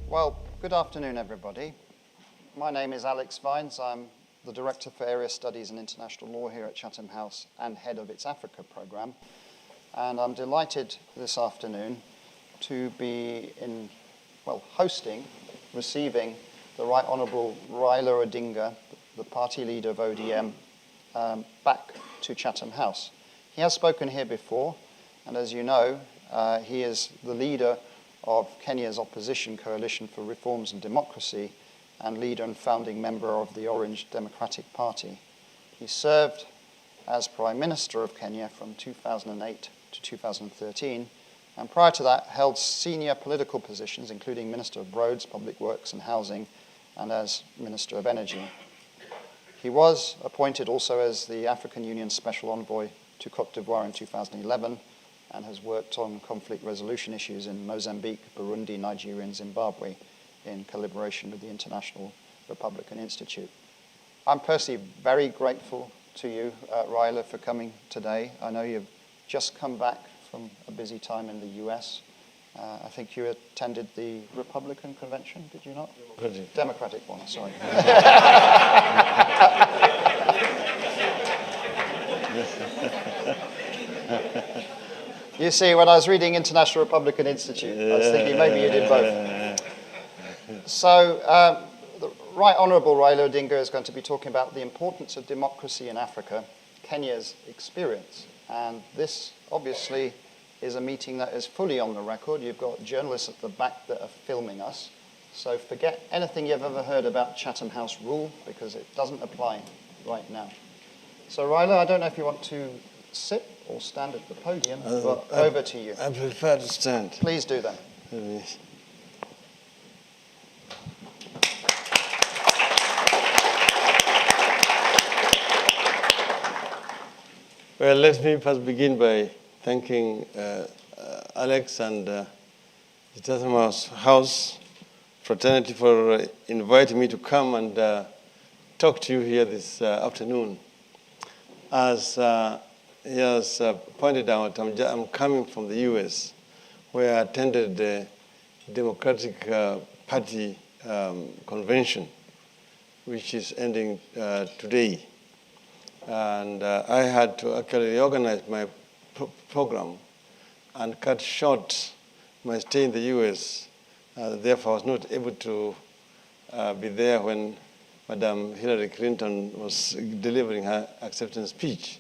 Well, good afternoon, everybody. My name is Alex Vines. I'm the Director for Area Studies and International Law here at Chatham House and head of its Africa programme. And I'm delighted this afternoon to be receiving the Right Honourable Raila Odinga, the party leader of ODM, back to Chatham House. He has spoken here before, and as you know, he is the leader of Kenya's opposition coalition for reforms and democracy and leader and founding member of the Orange Democratic Party. He served as Prime Minister of Kenya from 2008 to 2013, and prior to that held senior political positions including Minister of Roads, Public Works and Housing, and as Minister of Energy. He was appointed also as the African Union Special Envoy to Cote d'Ivoire in 2011 and has worked on conflict resolution issues in Mozambique, Burundi, Nigeria and Zimbabwe in collaboration with the International Republican Institute. I'm personally very grateful to you, Raila, for coming today. I know you've just come back from a busy time in the US. I think you attended the Republican convention, did you not? Democratic one, sorry. You see, when I was reading International Republican Institute, I was thinking maybe you did both. So, the Right Honourable Raila Odinga is going to be talking about the importance of democracy in Africa, Kenya's experience. And this, obviously, is a meeting that is fully on the record. You've got journalists at the back that are filming us. So forget anything you've ever heard about Chatham House rule, because it doesn't apply right now. So, Raila, I don't know if you want to sit or stand at the podium, but over to you. I prefer to stand. Please do that. Well, let me first begin by thanking Alex and the Chatham House fraternity for inviting me to come and talk to you here this afternoon. As he has pointed out, I'm coming from the US, where I attended the Democratic Party convention, which is ending today. And I had to actually reorganize my program and cut short my stay in the US. Therefore, I was not able to be there when Madam Hillary Clinton was delivering her acceptance speech,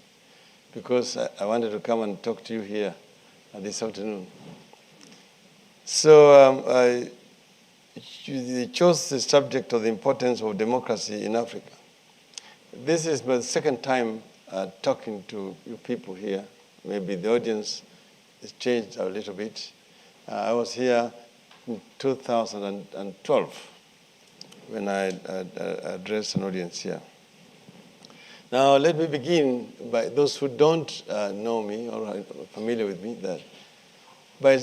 because I wanted to come and talk to you here this afternoon. So I chose the subject of the importance of democracy in Africa. This is my second time talking to you people here. Maybe the audience has changed a little bit. I was here in 2012 when I addressed an audience here. Now, let me begin by those who don't know me or are familiar with me, that by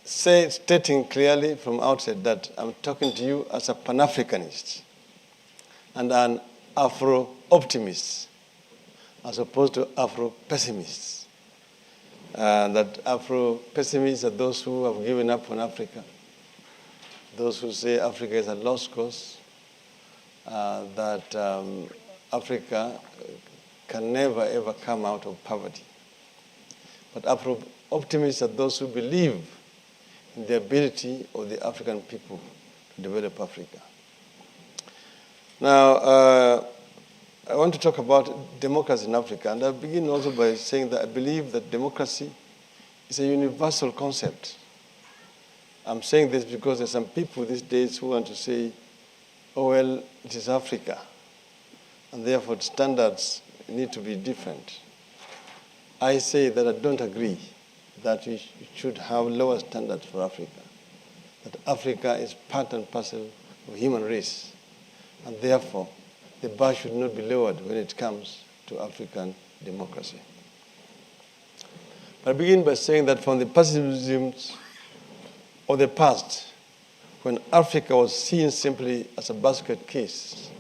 stating clearly from outset that I'm talking to you as a Pan-Africanist and an Afro-optimist, as opposed to Afro-pessimists. That Afro-pessimists are those who have given up on Africa, those who say Africa is a lost cause, that Africa can never, ever come out of poverty. But Afro-optimists are those who believe in the ability of the African people to develop Africa. Now, I want to talk about democracy in Africa, and I begin also by saying that I believe that democracy is a universal concept. I'm saying this because there are some people these days who want to say, oh, well, it is Africa, and therefore standards need to be different. I say that I don't agree that we should have lower standards for Africa, that Africa is part and parcel of human race, and therefore the bar should not be lowered when it comes to African democracy. I begin by saying that from the pessimisms of the past, when Africa was seen simply as a basket case,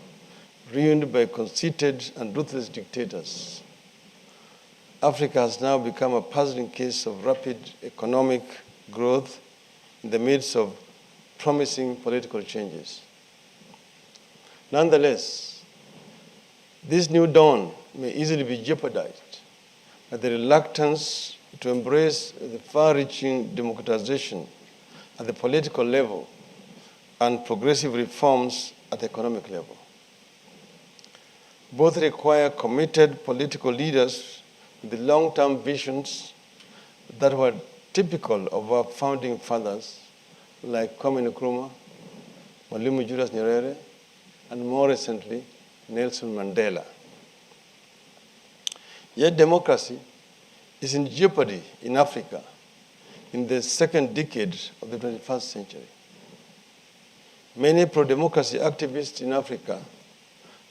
ruined by conceited and ruthless dictators, Africa has now become a puzzling case of rapid economic growth in the midst of promising political changes. Nonetheless, this new dawn may easily be jeopardized by the reluctance to embrace the far-reaching democratization at the political level and progressive reforms at the economic level. Both require committed political leaders with the long-term visions that were typical of our founding fathers like Kwame Nkrumah, Mwalimu Julius Nyerere, and more recently, Nelson Mandela. Yet democracy is in jeopardy in Africa in the second decade of the 21st century. Many pro-democracy activists in Africa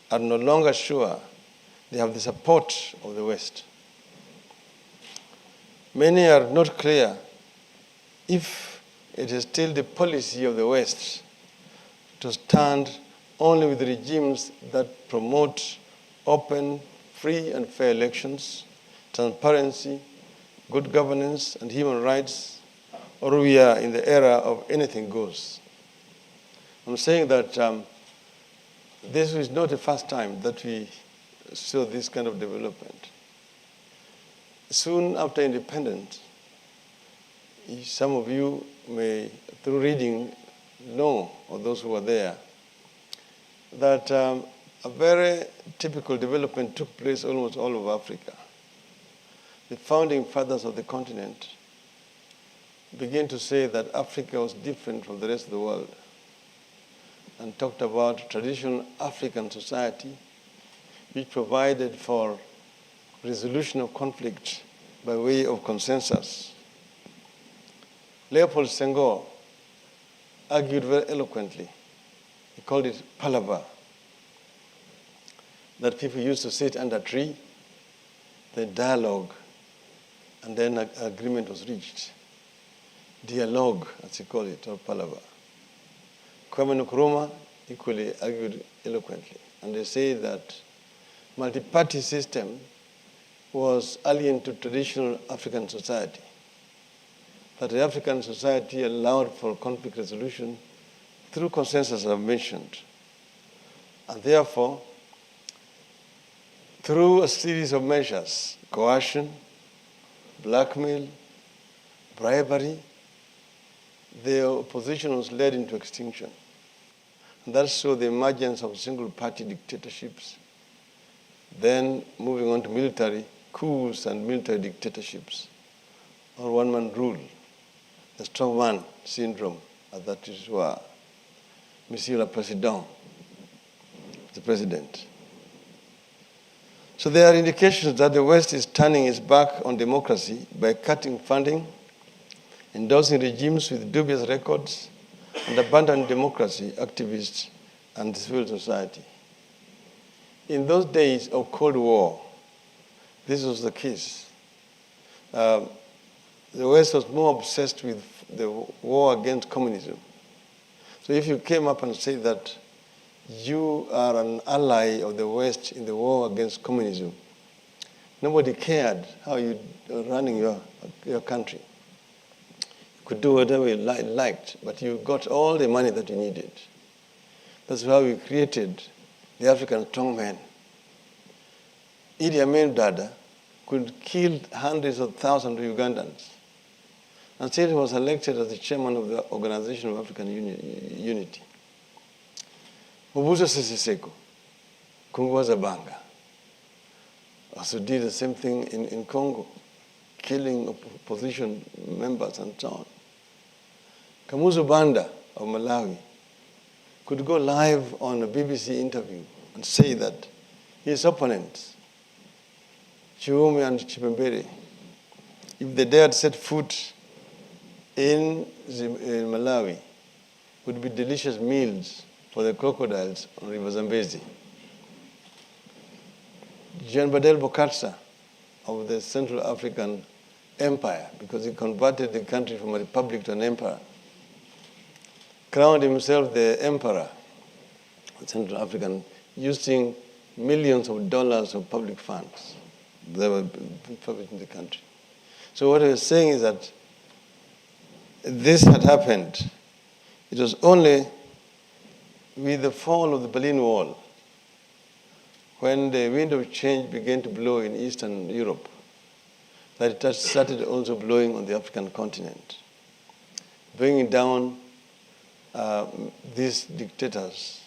are no longer sure they have the support of the West. Many are not clear if it is still the policy of the West to stand only with regimes that promote open, free and fair elections, transparency, good governance, and human rights, or we are in the era of anything goes. I'm saying that this is not the first time that we saw this kind of development. Soon after independence, some of you may, through reading, know, or those who were there, that a very typical development took place almost all over Africa. The founding fathers of the continent began to say that Africa was different from the rest of the world and talked about traditional African society which provided for resolution of conflict by way of consensus. Leopold Senghor argued very eloquently. He called it palaver, that people used to sit under a tree, the dialogue, and then an agreement was reached. Dialogue, as he called it, or palaver. Kwame Nkrumah equally argued eloquently, and they say that multi-party system was alien to traditional African society, that the African society allowed for conflict resolution through consensus I've mentioned, and therefore, through a series of measures, coercion, blackmail, bribery, the opposition was led into extinction. And that saw the emergence of single-party dictatorships, then moving on to military coups and military dictatorships, or one-man rule, the strongman syndrome, as that is why Monsieur le Président, the president. So there are indications that the West is turning its back on democracy by cutting funding, endorsing regimes with dubious records, and abandoning democracy, activists, and civil society. In those days of Cold War, this was the case. The West was more obsessed with the war against communism. So if you came up and said that you are an ally of the West in the war against communism, nobody cared how you were running your country. You could do whatever you liked, but you got all the money that you needed. That's how we created the African strongman. Idi Amin Dada could kill hundreds of thousands of Ugandans. And still he was elected as the chairman of the Organization of African Unity. Mobutu Sese Seko, Kungwa Zabanga, also did the same thing in Congo, killing opposition members and so on. Kamuzu Banda of Malawi could go live on a BBC interview and say that his opponents, Chiume and Chipembere, if they dared set foot in Malawi, would be delicious meals for the crocodiles on River Zambezi. Jean Badel Bokassa of the Central African Empire, because he converted the country from a republic to an empire, crowned himself the emperor of Central African using millions of dollars of public funds that were published in the country. So what I was saying is that this had happened It was only with the fall of the Berlin Wall, when the wind of change began to blow in Eastern Europe, that it started also blowing on the African continent, bringing down these dictators,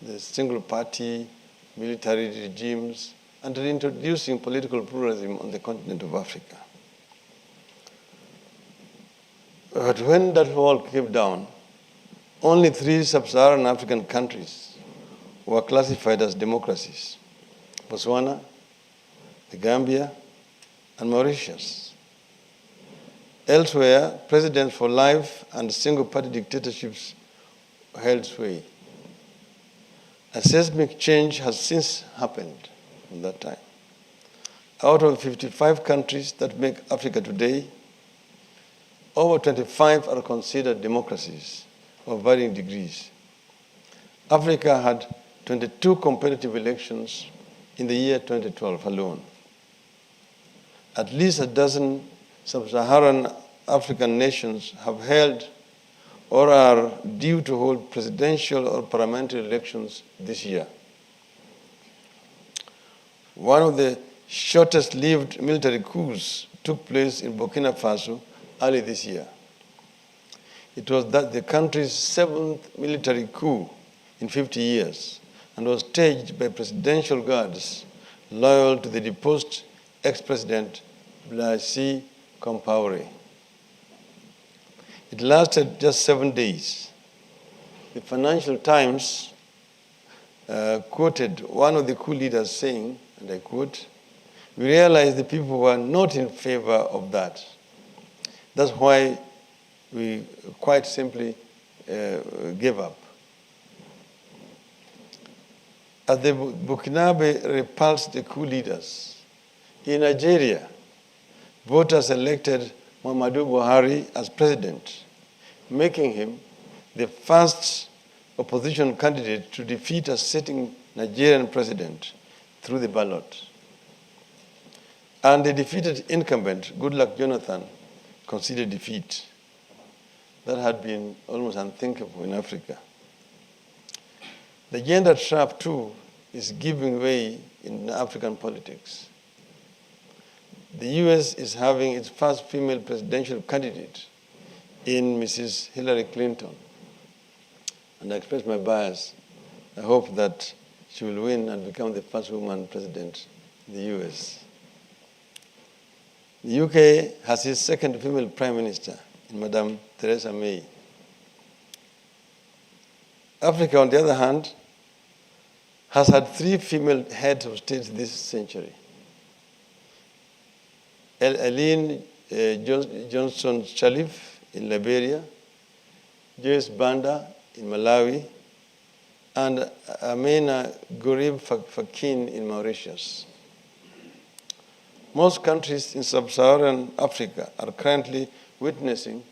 the single-party military regimes, and reintroducing political pluralism on the continent of Africa. But when that wall came down, only 3 sub-Saharan African countries were classified as democracies: Botswana, the Gambia, and Mauritius. Elsewhere, presidents for life and single-party dictatorships held sway. A seismic change has since happened from that time. Out of 55 countries that make Africa today, over 25 are considered democracies of varying degrees. Africa had 22 competitive elections in the year 2012 alone. At least a dozen sub-Saharan African nations have held or are due to hold presidential or parliamentary elections this year. One of the shortest-lived military coups took place in Burkina Faso early this year. It was the country's 7th military coup in 50 years and was staged by presidential guards loyal to the deposed ex-president Blaise Compaoré. It lasted just 7 days. The Financial Times quoted one of the coup leaders saying, and I quote, "We realized the people were not in favor of that. That's why we quite simply gave up." As the Burkinabe repulsed the coup leaders, in Nigeria, voters elected Muhammadu Buhari as president, making him the first opposition candidate to defeat a sitting Nigerian president through the ballot. And the defeated incumbent, Goodluck Jonathan, conceded defeat. That had been almost unthinkable in Africa. The gender trap, too, is giving way in African politics. The US is having its first female presidential candidate in Mrs. Hillary Clinton. And I express my bias. I hope that she will win and become the first woman president in the US. The UK has its second female prime minister in Madame Theresa May. Africa, on the other hand, has had 3 female heads of state this century. Ellen Johnson Sirleaf in Liberia, Joyce Banda in Malawi, and Amina Gurib Fakin in Mauritius. Most countries in sub-Saharan Africa are currently witnessing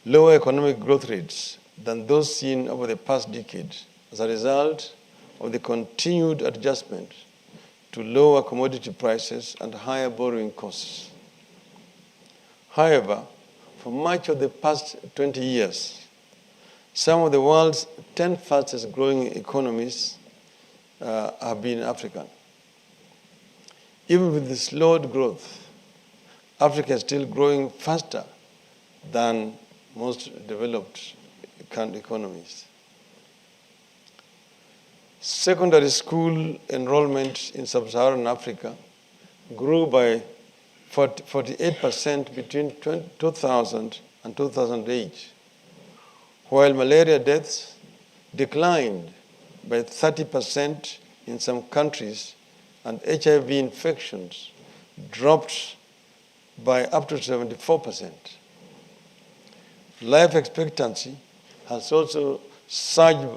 lower economic growth rates than those seen over the past decade as a result of the continued adjustment to lower commodity prices and higher borrowing costs. However, for much of the past 20 years, some of the world's 10 fastest growing economies have been African. Even with the slowed growth, Africa is still growing faster than most developed economies. Secondary school enrollment in sub-Saharan Africa grew by 48% between 2000 and 2008, while malaria deaths declined by 30% in some countries and HIV infections dropped by up to 74%. Life expectancy has also surged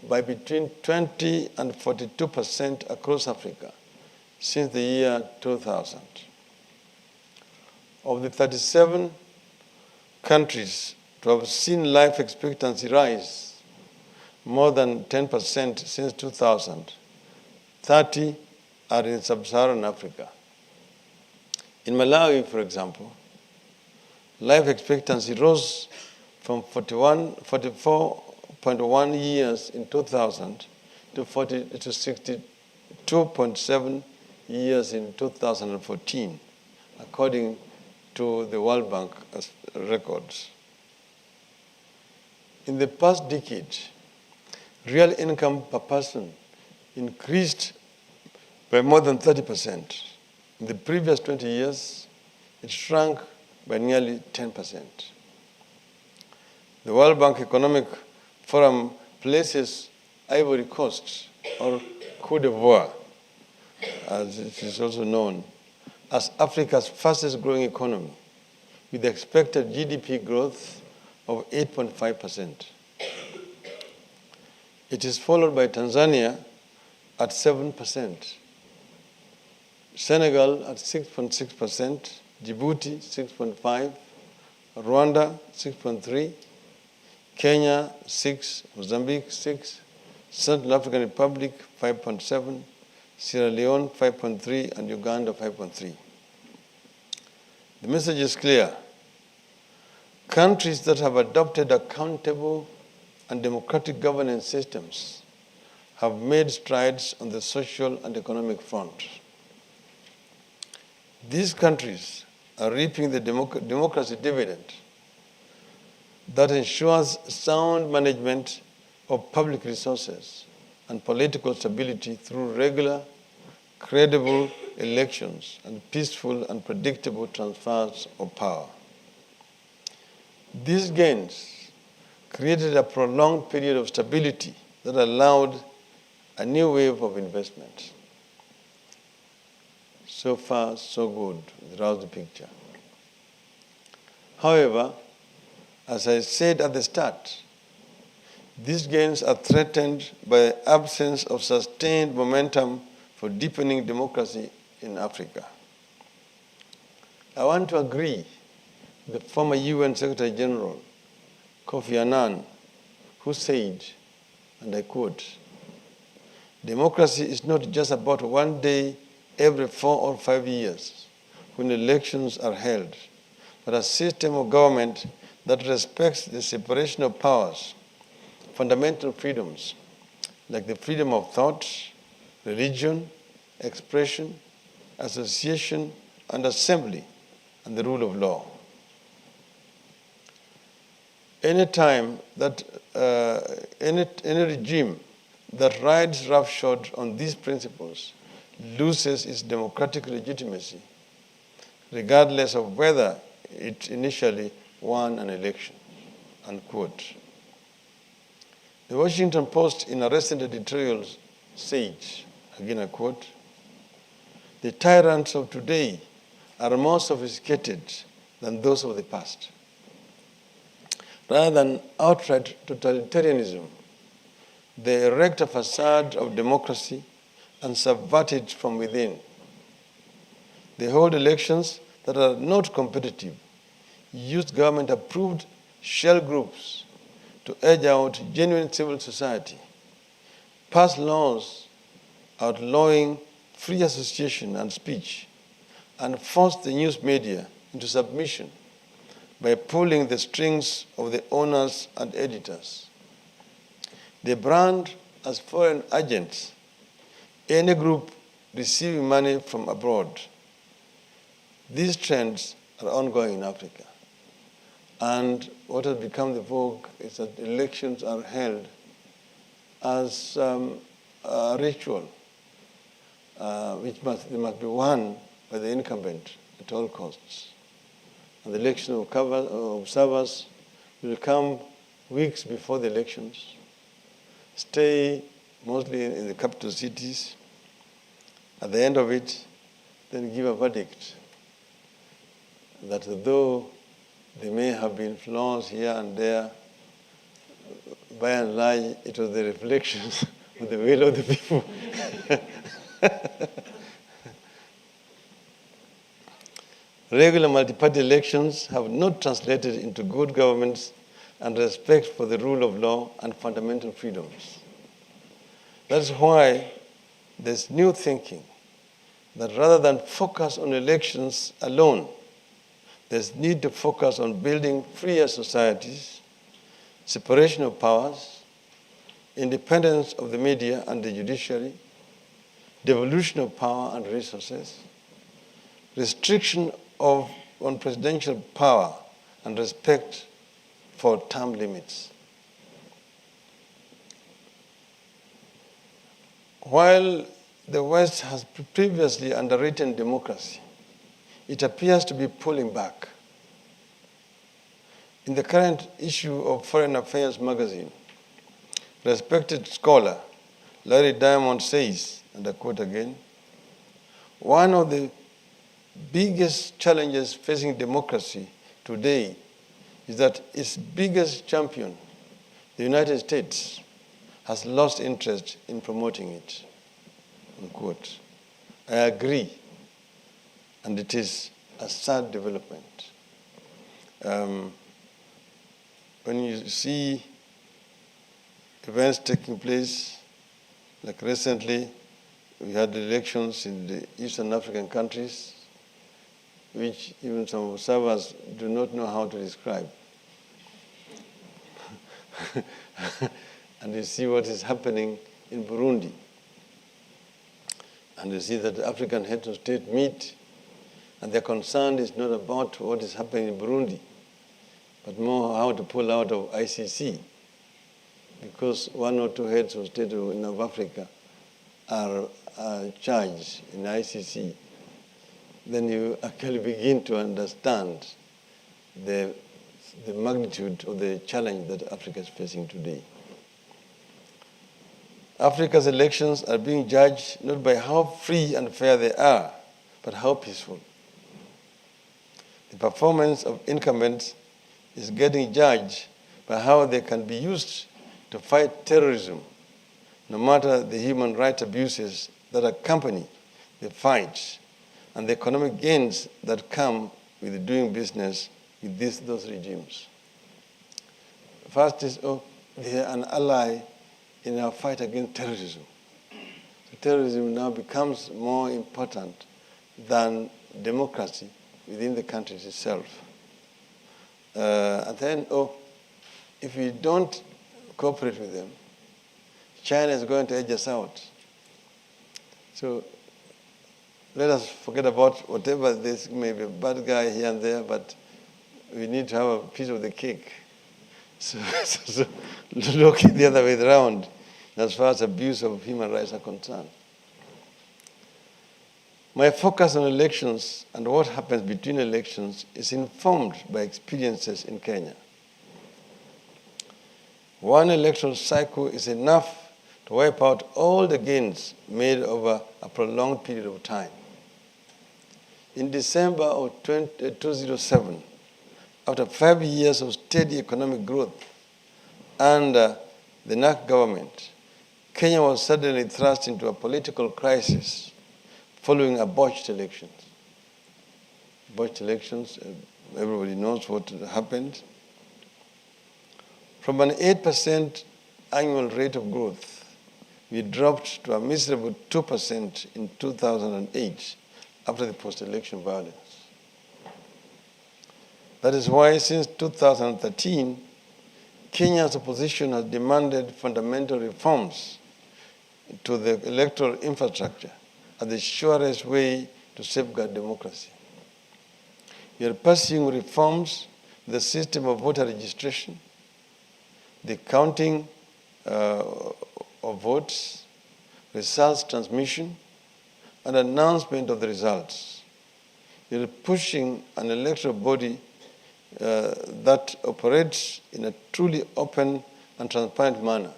by between 20 and 42% across Africa since the year 2000. Of the 37 countries to have seen life expectancy rise more than 10% since 2000, 30 are in sub-Saharan Africa. In Malawi, for example, life expectancy rose from 44.1 years in 2000 to 62.7 years in 2014, according to the World Bank records. In the past decade, real income per person increased by more than 30%. In the previous 20 years, it shrank by nearly 10%. The World Bank Economic Forum places Ivory Coast, or Côte d'Ivoire, as it is also known, as Africa's fastest growing economy, with expected GDP growth of 8.5%. It is followed by Tanzania at 7%, Senegal at 6.6%, Djibouti 6.5%, Rwanda 6.3%, Kenya 6%, Mozambique 6%, Central African Republic 5.7%, Sierra Leone 5.3%, and Uganda 5.3%. The message is clear. Countries that have adopted accountable and democratic governance systems have made strides on the social and economic front. These countries are reaping the democracy dividend that ensures sound management of public resources and political stability through regular, credible elections and peaceful and predictable transfers of power. These gains created a prolonged period of stability that allowed a new wave of investment. So far, so good throughout the picture. However, as I said at the start, these gains are threatened by the absence of sustained momentum for deepening democracy in Africa. I want to agree with the former UN Secretary General, Kofi Annan, who said, and I quote, "Democracy is not just about one day every 4 or 5 years when elections are held, but a system of government that respects the separation of powers, fundamental freedoms like the freedom of thought, religion, expression, association, and assembly, and the rule of law." Any regime that rides roughshod on these principles loses its democratic legitimacy, regardless of whether it initially won an election, unquote. The Washington Post, in a recent editorial, said, again I quote, "The tyrants of today are more sophisticated than those of the past. Rather than outright totalitarianism, they erect a facade of democracy and subvert it from within. They hold elections that are not competitive, use government-approved shell groups to edge out genuine civil society, pass laws outlawing free association and speech, and force the news media into submission by pulling the strings of the owners and editors. They brand as foreign agents any group receiving money from abroad. These trends are ongoing in Africa. And what has become the vogue is that elections are held as a ritual, which must be won by the incumbent at all costs. And the election of observers will come weeks before the elections, stay mostly in the capital cities. At the end of it, then give a verdict that though there may have been flaws here and there, by and large, it was the reflections of the will of the people. Regular multi-party elections have not translated into good governance and respect for the rule of law and fundamental freedoms. That's why there's new thinking that rather than focus on elections alone, there's need to focus on building freer societies separation of powers, independence of the media and the judiciary, devolution of power and resources, restriction on presidential power and respect for term limits. While the West has previously underwritten democracy, it appears to be pulling back. In the current issue of Foreign Affairs magazine, respected scholar Larry Diamond says, and I quote again, "One of the biggest challenges facing democracy today is that its biggest champion, the United States, has lost interest in promoting it." Unquote. I agree, and it is a sad development. When you see events taking place, like recently, we had elections in the Eastern African countries, which even some observers do not know how to describe. And you see what is happening in Burundi. And you see that the African heads of state meet, and their concern is not about what is happening in Burundi, but more how to pull out of ICC, because one or two heads of state of Africa are charged in ICC. Then you actually begin to understand the magnitude of the challenge that Africa is facing today. Africa's elections are being judged not by how free and fair they are, but how peaceful. The performance of incumbents is getting judged by how they can be used to fight terrorism, no matter the human rights abuses that accompany the fight and the economic gains that come with doing business with those regimes. First is, they are an ally in our fight against terrorism. So terrorism now becomes more important than democracy within the countries itself. And then, if we don't cooperate with them, China is going to edge us out. So let us forget about whatever this may be a bad guy here and there, but we need to have a piece of the cake. So look the other way around as far as abuse of human rights are concerned. My focus on elections and what happens between elections is informed by experiences in Kenya. One electoral cycle is enough to wipe out all the gains made over a prolonged period of time. In December of 2007, after 5 years of steady economic growth under the NAC government, Kenya was suddenly thrust into a political crisis following a botched elections. Botched elections, everybody knows what happened. From an 8% annual rate of growth, we dropped to a miserable 2% in 2008 after the post-election violence. That is why since 2013, Kenya's opposition has demanded fundamental reforms to the electoral infrastructure as the surest way to safeguard democracy. We are pursuing reforms in the system of voter registration, the counting of votes, results transmission, and announcement of the results. We are pushing an electoral body that operates in a truly open and transparent manner,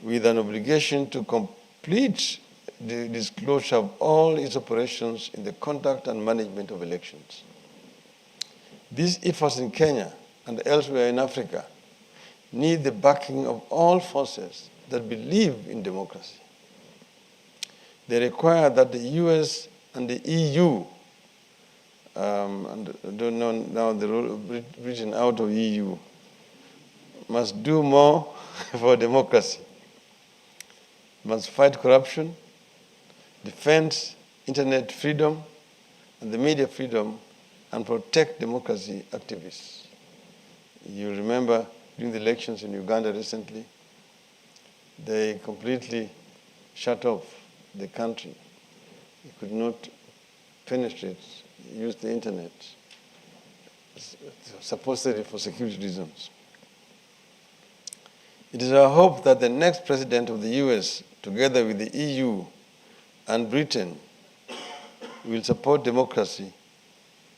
with an obligation to complete the disclosure of all its operations in the conduct and management of elections. These efforts in Kenya and elsewhere in Africa need the backing of all forces that believe in democracy. They require that the US and the EU, and I don't know now the Britain out of EU, must do more for democracy. Must fight corruption, defend internet freedom and the media freedom, and protect democracy activists. You remember during the elections in Uganda recently. They completely shut off the country. They could not penetrate, use the internet, supposedly for security reasons. It is our hope that the next president of the US, together with the EU and Britain, will support democracy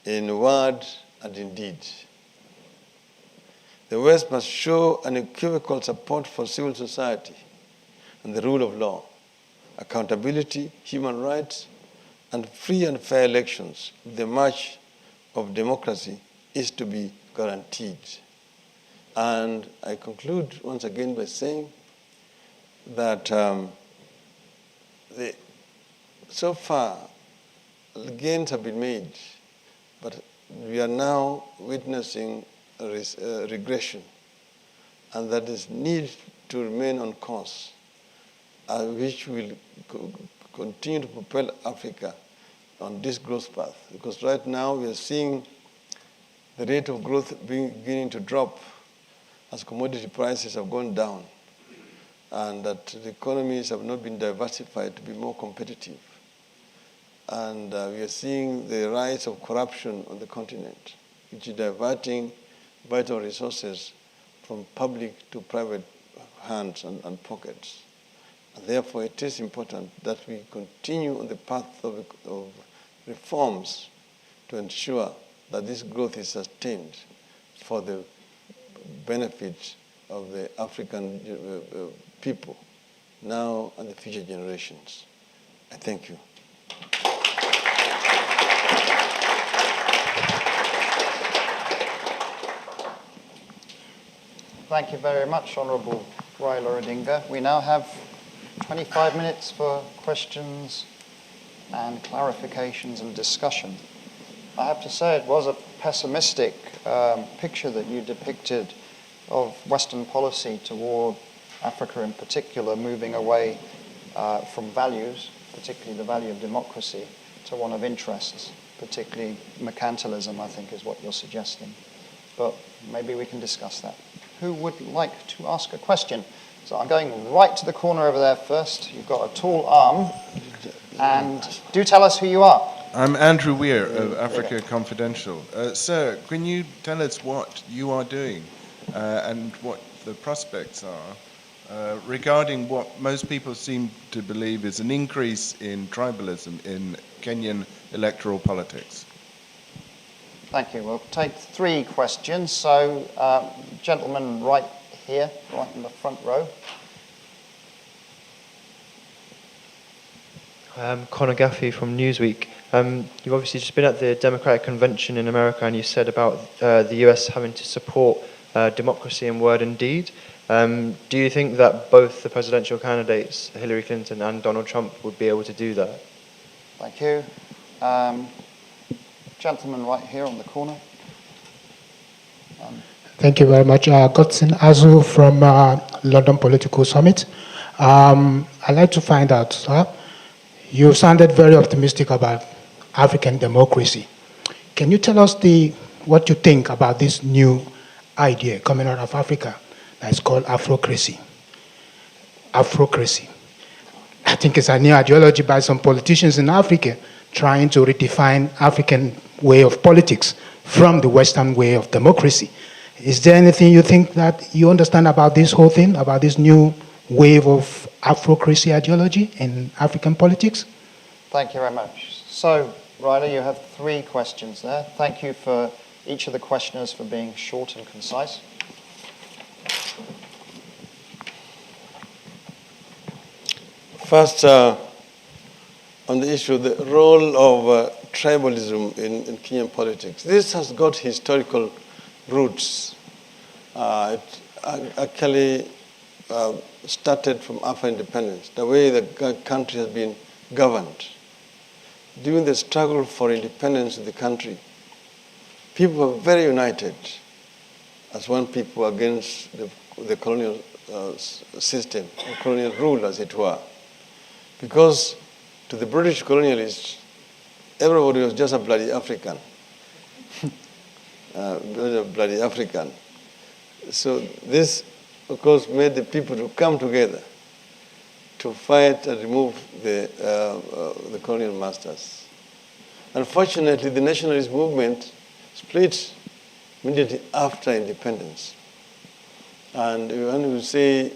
in word and in deed. The West must show unequivocal support for civil society and the rule of law, accountability, human rights, and free and fair elections. The march of democracy is to be guaranteed. And I conclude once again by saying that so far gains have been made, but we are now witnessing a regression, and that is need to remain on course, which will continue to propel Africa on this growth path. Because right now we are seeing the rate of growth beginning to drop as commodity prices have gone down, and that the economies have not been diversified to be more competitive. And we are seeing the rise of corruption on the continent, which is diverting vital resources from public to private hands and pockets. And therefore, it is important that we continue on the path of reforms to ensure that this growth is sustained for the benefit of the African people now and the future generations. I thank you. Thank you very much, Honourable Raila Odinga. We now have 25 minutes for questions and clarifications and discussion. I have to say it was a pessimistic picture that you depicted of Western policy toward Africa in particular, moving away from values, particularly the value of democracy, to one of interests, particularly mercantilism, I think is what you're suggesting. But maybe we can discuss that. Who would like to ask a question? So I'm going right to the corner over there first. You've got a tall arm. And do tell us who you are. I'm Andrew Weir of Africa Confidential. Sir, can you tell us what you are doing and what the prospects are regarding what most people seem to believe is an increase in tribalism in Kenyan electoral politics? Thank you. We'll take 3 questions. So, gentleman right here, right in the front row. Conor Gaffey from Newsweek. You've obviously just been at the Democratic Convention in America, and you said about the US having to support democracy in word and deed. Do you think that both the presidential candidates, Hillary Clinton and Donald Trump, would be able to do that? Thank you. Gentleman right here on the corner. Thank you very much. Godson Azu from London Political Summit. I'd like to find out, sir, you sounded very optimistic about African democracy. Can you tell us what you think about this new idea coming out of Africa that's called Afrocracy? Afrocracy. I think it's a new ideology by some politicians in Africa trying to redefine African way of politics from the Western way of democracy. Is there anything you think that you understand about this whole thing, about this new wave of Afrocracy ideology in African politics? Thank you very much. So, Raila, you have 3 questions there. Thank you for each of the questioners for being short and concise. First, on the issue, the role of tribalism in Kenyan politics. This has got historical roots. It actually started from after independence, the way the country has been governed. During the struggle for independence in the country, people were very united as one people against the colonial system, the colonial rule, as it were. Because to the British colonialists, everybody was just a bloody African. Bloody African. So this, of course, made the people to come together to fight and remove the colonial masters. Unfortunately, the nationalist movement split immediately after independence. And when we say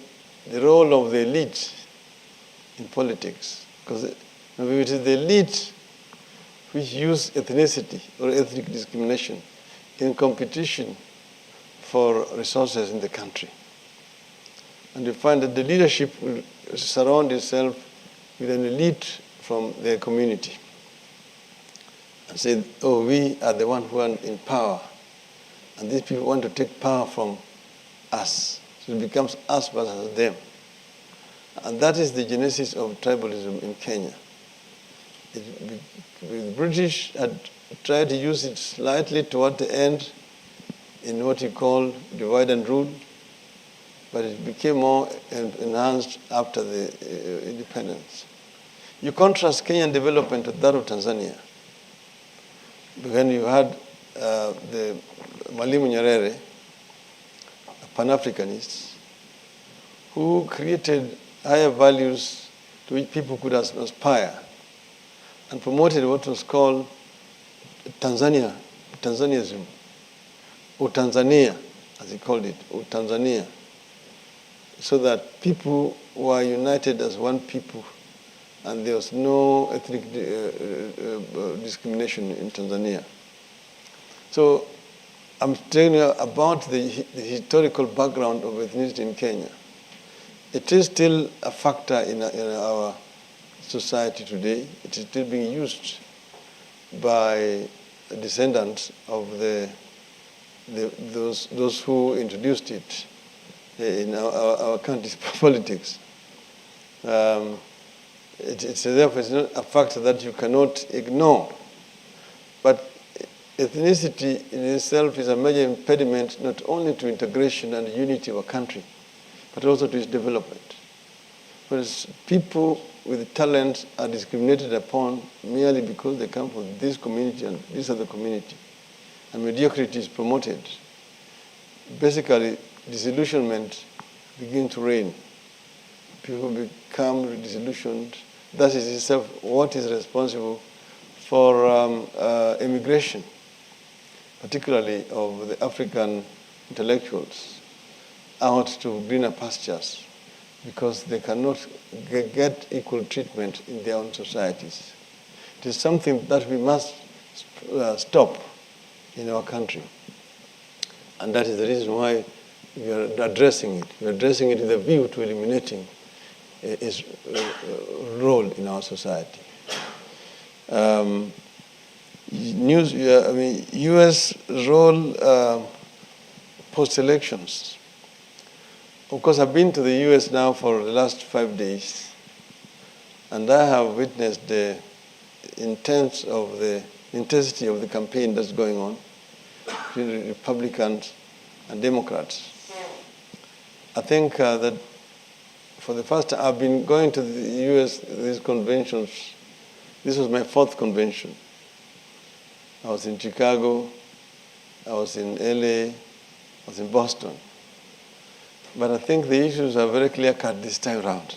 the role of the elite in politics, because it is the elite which use ethnicity or ethnic discrimination in competition for resources in the country. And you find that the leadership will surround itself with an elite from their community and say, oh, we are the ones who are in power, and these people want to take power from us. So it becomes us versus them. And that is the genesis of tribalism in Kenya. The British had tried to use it slightly toward the end in what you call divide and rule, but it became more enhanced after the independence. You contrast Kenyan development with that of Tanzania. When you had the Mwalimu Nyerere, a Pan-Africanist, who created higher values to which people could aspire, and promoted what was called Tanzanianism, or Tanzania, as he called it, or Tanzania, so that people were united as one people, and there was no ethnic discrimination in Tanzania. So I'm telling you about the historical background of ethnicity in Kenya. It is still a factor in our society today. It is still being used by descendants of those who introduced it in our country's politics. Therefore, it's not a factor that you cannot ignore. But ethnicity in itself is a major impediment not only to integration and unity of a country, but also to its development. Whereas people with talent are discriminated upon merely because they come from this community and this other community, and mediocrity is promoted. Basically, disillusionment begins to reign. People become disillusioned. That is itself what is responsible for immigration, particularly of the African intellectuals, out to greener pastures, because they cannot get equal treatment in their own societies. It is something that we must stop in our country. And that is the reason why we are addressing it. We are addressing it with a view to eliminating its role in our society. U.S. role post-elections. Of course, I've been to the U.S. now for the last 5 days, and I have witnessed the intensity of the campaign that's going on between Republicans and Democrats. I think that for the first time, I've been going to the U.S., these conventions. This was my 4th convention. I was in Chicago, I was in LA, I was in Boston. But I think the issues are very clear-cut this time around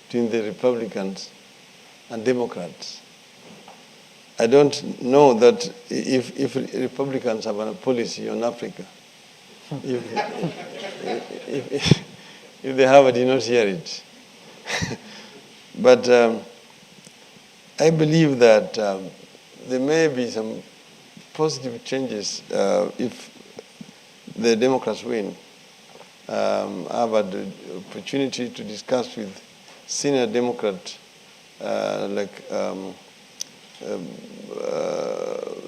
between the Republicans and Democrats. I don't know that if Republicans have a policy on Africa. If they have, I did not hear it. But I believe that there may be some positive changes if the Democrats win. I've had the opportunity to discuss with senior Democrats like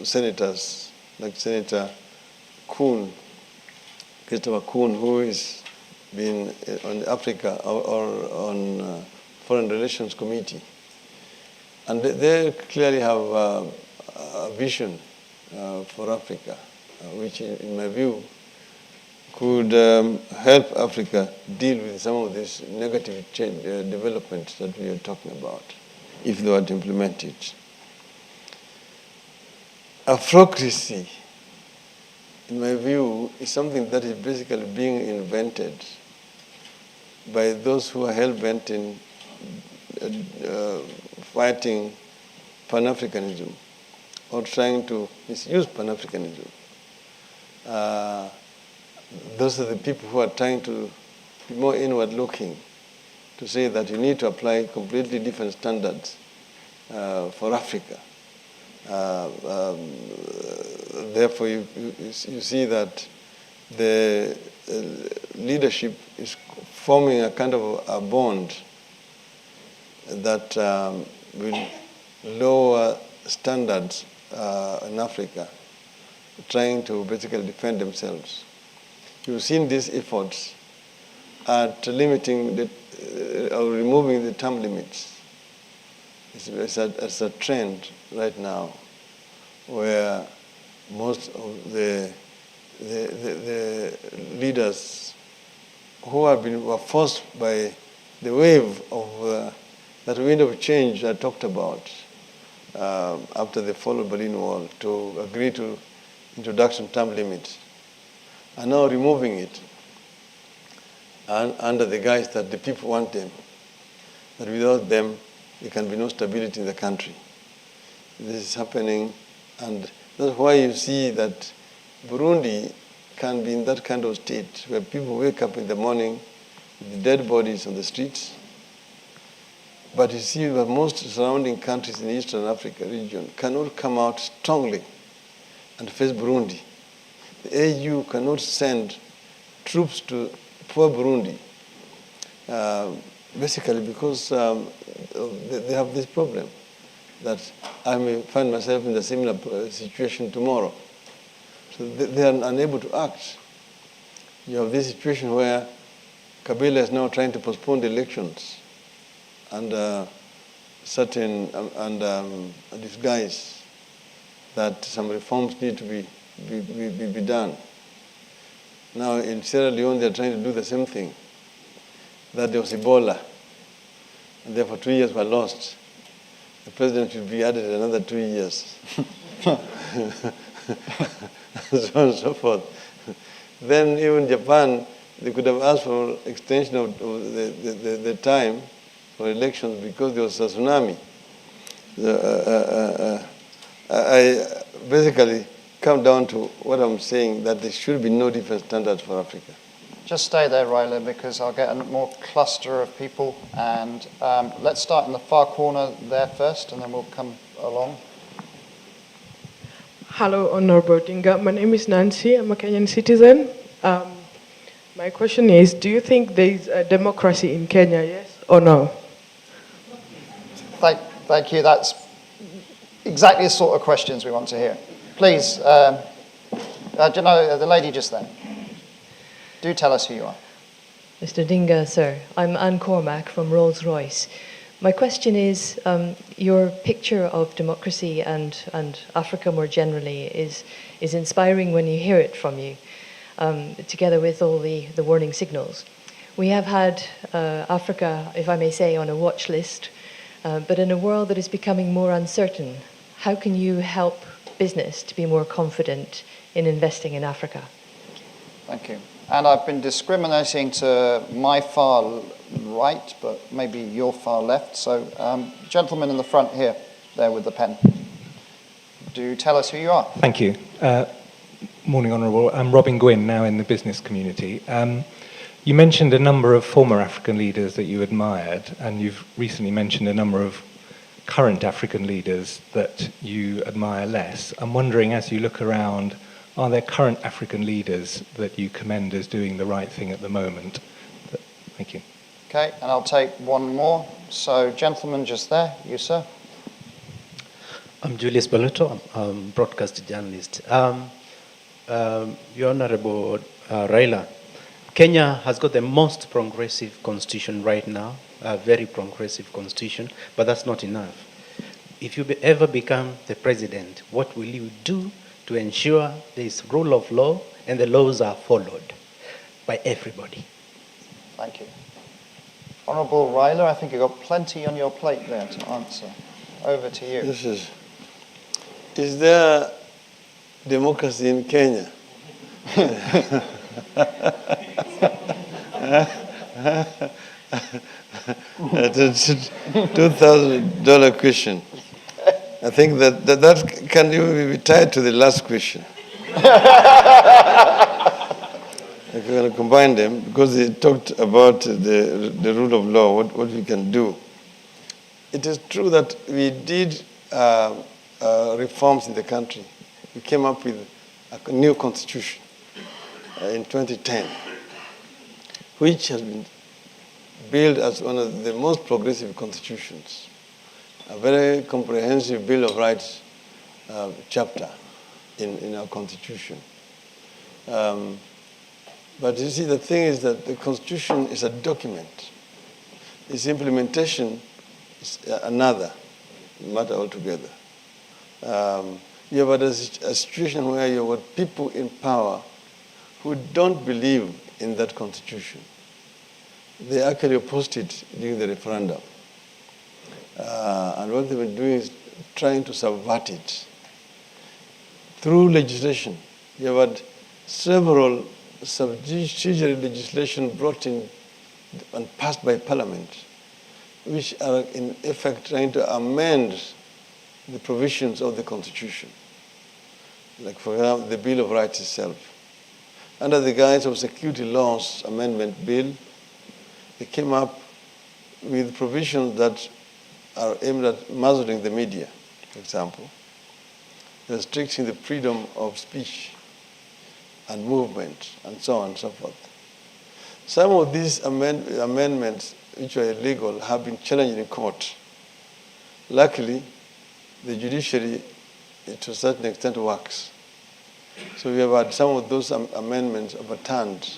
senators, like Senator Kuhn, Christopher Kuhn, who is been on Africa or on Foreign Relations Committee. And they clearly have a vision for Africa, which in my view could help Africa deal with some of these negative developments that we are talking about, if they were to implement it. Afrocracy in my view, is something that is basically being invented by those who are hell-bent in fighting Pan-Africanism or trying to misuse Pan-Africanism. Those are the people who are trying to be more inward-looking, to say that you need to apply completely different standards for Africa. Therefore, you see that the leadership is forming a kind of a bond that will lower standards in Africa, trying to basically defend themselves. You've seen these efforts at limiting or removing the term limits. It's a trend right now where most of the leaders who were forced by the wave of that wind of change I talked about after the fall of Berlin Wall to agree to introduction term limits are now removing it under the guise that the people want them, that without them there can be no stability in the country. This is happening, and that's why you see that Burundi can be in that kind of state where people wake up in the morning with dead bodies on the streets. But you see that most surrounding countries in the Eastern Africa region cannot come out strongly and face Burundi. The AU cannot send troops to poor Burundi, basically because they have this problem that I may find myself in a similar situation tomorrow. So they are unable to act. You have this situation where Kabila is now trying to postpone the elections under certain disguise that some reforms need to be done. Now in Sierra Leone, they're trying to do the same thing. That there was Ebola, and therefore 2 years were lost. The president should be added another 2 years. So on and so forth. Then even Japan, they could have asked for extension of the time for elections because there was a tsunami. I basically come down to what I'm saying, that there should be no different standards for Africa. Just stay there, Raila, because I'll get a more cluster of people. And let's start in the far corner there first, and then we'll come along. Hello, Hon Raila Odinga. My name is Nancy. I'm a Kenyan citizen. My question is, do you think there is a democracy in Kenya, yes or no? Thank you. That's exactly the sort of questions we want to hear. Please, do you know the lady just there? Do tell us who you are. Mr. Odinga, sir. I'm Anne Cormack from Rolls-Royce. My question is, your picture of democracy and Africa more generally is inspiring when you hear it from you, together with all the warning signals. We have had Africa, if I may say, on a watch list, but in a world that is becoming more uncertain, how can you help business to be more confident in investing in Africa? Thank you. And I've been discriminating to my far right, but maybe your far left. So, gentleman in the front here, there with the pen. Do tell us who you are. Thank you. Morning, Honourable. I'm Robin Gwynn, now in the business community. You mentioned a number of former African leaders that you admired, and you've recently mentioned a number of current African leaders that you admire less. I'm wondering, as you look around, are there current African leaders that you commend as doing the right thing at the moment? Thank you. Okay, and I'll take one more. So, gentleman just there, you, sir. I'm Julius Baluto. I'm a broadcast journalist. Your Honorable Raila, Kenya has got the most progressive constitution right now, a very progressive constitution, but that's not enough. If you ever become the president, what will you do to ensure there is rule of law and the laws are followed by everybody? Thank you. Honourable Raila, I think you've got plenty on your plate there to answer. Over to you. Is there democracy in Kenya? It's a $2,000 question. I think that can even be tied to the last question. I'm going to combine them because they talked about the rule of law, what we can do. It is true that we did reforms in the country. We came up with a new constitution in 2010, which has been billed as one of the most progressive constitutions, a very comprehensive Bill of Rights chapter in our constitution. But you see, the thing is that the constitution is a document. Its implementation is another matter altogether. You have a situation where you have got people in power who don't believe in that constitution. They actually opposed it during the referendum. And what they've been doing is trying to subvert it. Through legislation, you have had several subsidiary legislation brought in and passed by Parliament, which are in effect trying to amend the provisions of the Constitution. Like, for example, the Bill of Rights itself. Under the guise of Security Laws Amendment Bill, they came up with provisions that are aimed at muzzling the media, for example, restricting the freedom of speech and movement, and so on and so forth. Some of these amendments, which are illegal, have been challenged in court. Luckily, the judiciary, to a certain extent, works. So we have had some of those amendments overturned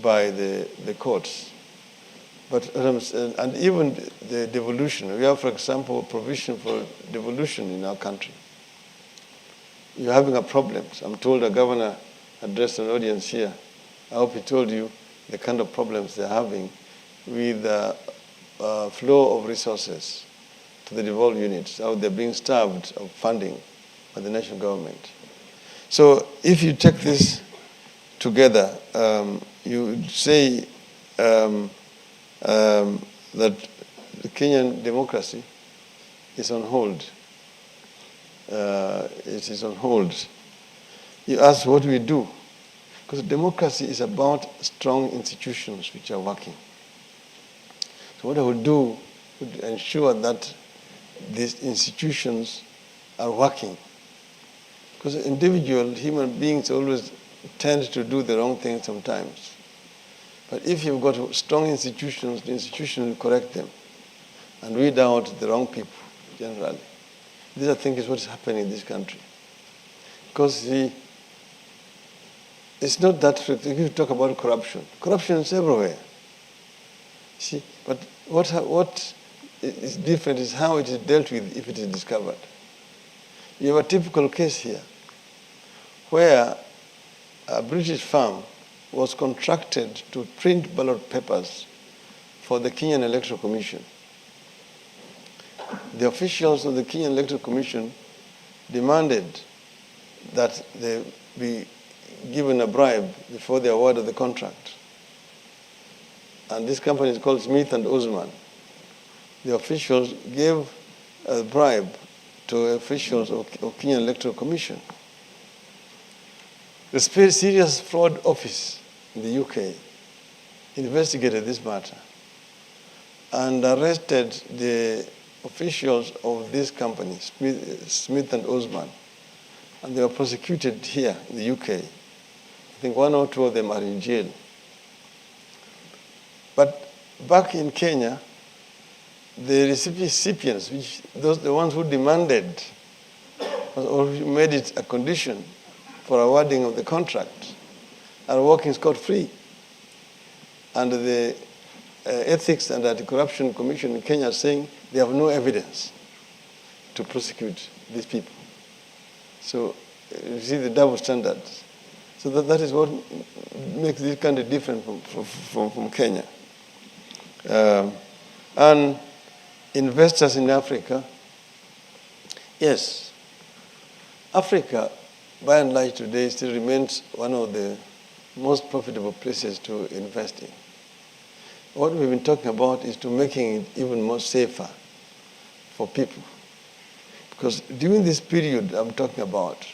by the courts. But, and even the devolution, we have, for example, provision for devolution in our country. You're having a problem. I'm told a governor addressed an audience here. I hope he told you the kind of problems they're having with the flow of resources to the devolved units, how they're being starved of funding by the national government. So if you take this together, you would say that the Kenyan democracy is on hold. It is on hold. You ask, what do we do? Because democracy is about strong institutions which are working. So what I would do would ensure that these institutions are working. Because individual human beings always tend to do the wrong thing sometimes. But if you've got strong institutions, the institution will correct them and weed out the wrong people generally. This, I think, is what's happening in this country. Because it's not that, if you talk about corruption is everywhere. See, but what is different is how it is dealt with if it is discovered. You have a typical case here where a British firm was contracted to print ballot papers for the Kenyan Electoral Commission. The officials of the Kenyan Electoral Commission demanded that they be given a bribe before the award of the contract. And this company is called Smith and Osman. The officials gave a bribe to officials of Kenyan Electoral Commission. The Serious Fraud Office in the UK investigated this matter and arrested the officials of this company, Smith and Osman, and they were prosecuted here in the UK. I think one or two of them are in jail. But back in Kenya, the recipients, the ones who demanded or who made it a condition for awarding of the contract, are working scot-free. And the Ethics and Anti-Corruption Commission in Kenya are saying they have no evidence to prosecute these people. So you see the double standards. So that is what makes this country different from Kenya. And investors in Africa, yes, Africa by and large today still remains one of the most profitable places to invest in. What we've been talking about is to making it even more safer for people. Because during this period I'm talking about,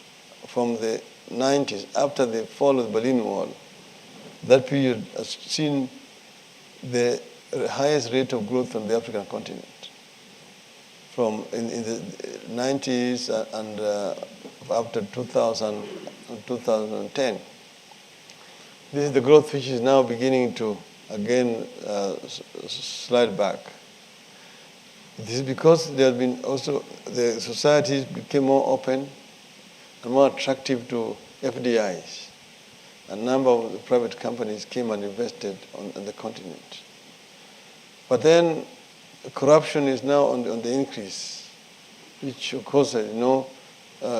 from the 90s, after the fall of the Berlin Wall, that period has seen the highest rate of growth on the African continent. From in the 90s and after 2000, 2010. This is the growth which is now beginning to again slide back. This is because there have been also, the societies became more open and more attractive to FDIs. A number of the private companies came and invested on the continent. But then corruption is now on the increase, which of course,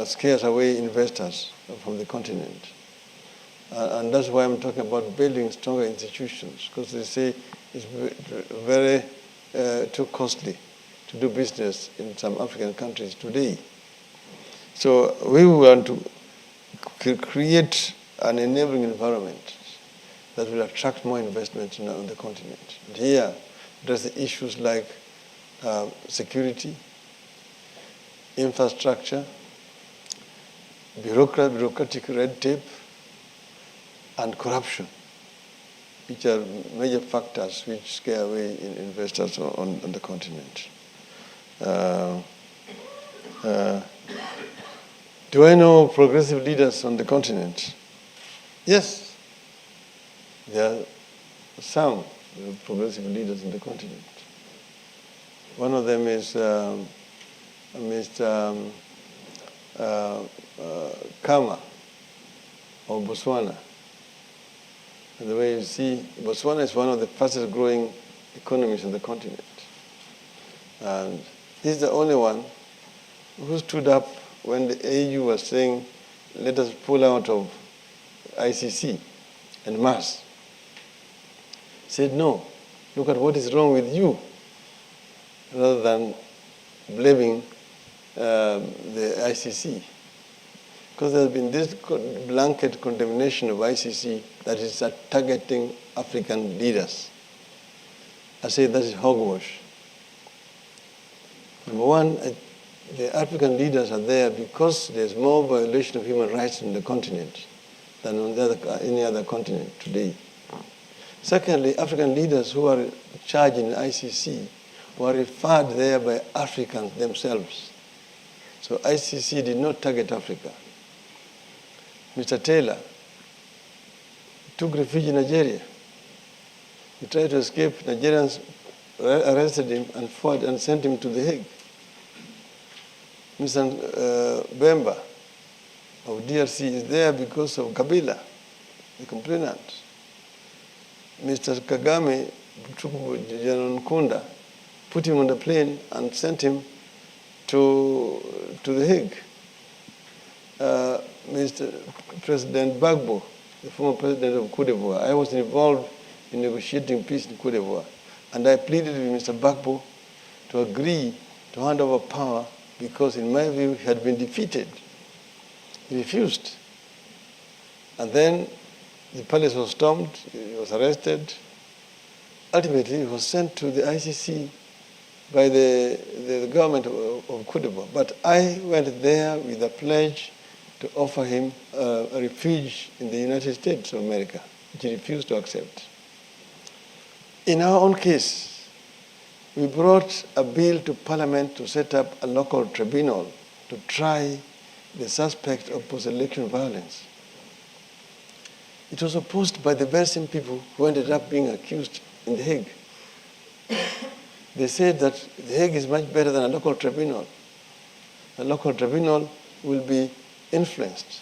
scares away investors from the continent. And that's why I'm talking about building stronger institutions, because they say it's very too costly to do business in some African countries today. So we want to create an enabling environment that will attract more investment on the continent. And here, there's the issues like security, infrastructure, bureaucratic red tape, and corruption, which are major factors which scare away investors on the continent. Do I know progressive leaders on the continent? Yes, there are some progressive leaders in the continent. One of them is Mr. Kama of Botswana. And the way you see, Botswana is one of the fastest growing economies on the continent. And he's the only one who stood up when the AU was saying, let us pull out of ICC en masse. Said, no, look at what is wrong with you, rather than blaming the ICC. Because there's been this blanket condemnation of ICC that is targeting African leaders. I say that is hogwash. Number one, the African leaders are there because there's more violation of human rights on the continent than on any other continent today. Secondly, African leaders who are charged in ICC were referred there by Africans themselves. So ICC did not target Africa. Mr. Taylor took refuge in Nigeria. He tried to escape. Nigerians arrested him and sent him to The Hague. Mr. Bemba of DRC is there because of Kabila, the complainant. Mr. Kagame took General Nkunda, put him on the plane and sent him to The Hague. Mr. President Gbagbo, the former president of Cote d'Ivoire, I was involved in negotiating peace in Cote d'Ivoire, and I pleaded with Mr. Gbagbo to agree to hand over power because, in my view, he had been defeated. He refused. And then the palace was stormed, he was arrested. Ultimately, he was sent to the ICC by the government of Cote d'Ivoire. But I went there with a pledge to offer him a refuge in the United States of America, which he refused to accept. In our own case, we brought a bill to Parliament to set up a local tribunal to try the suspect of post-election violence. It was opposed by the very same people who ended up being accused in The Hague. They said that The Hague is much better than a local tribunal. A local tribunal will be influenced.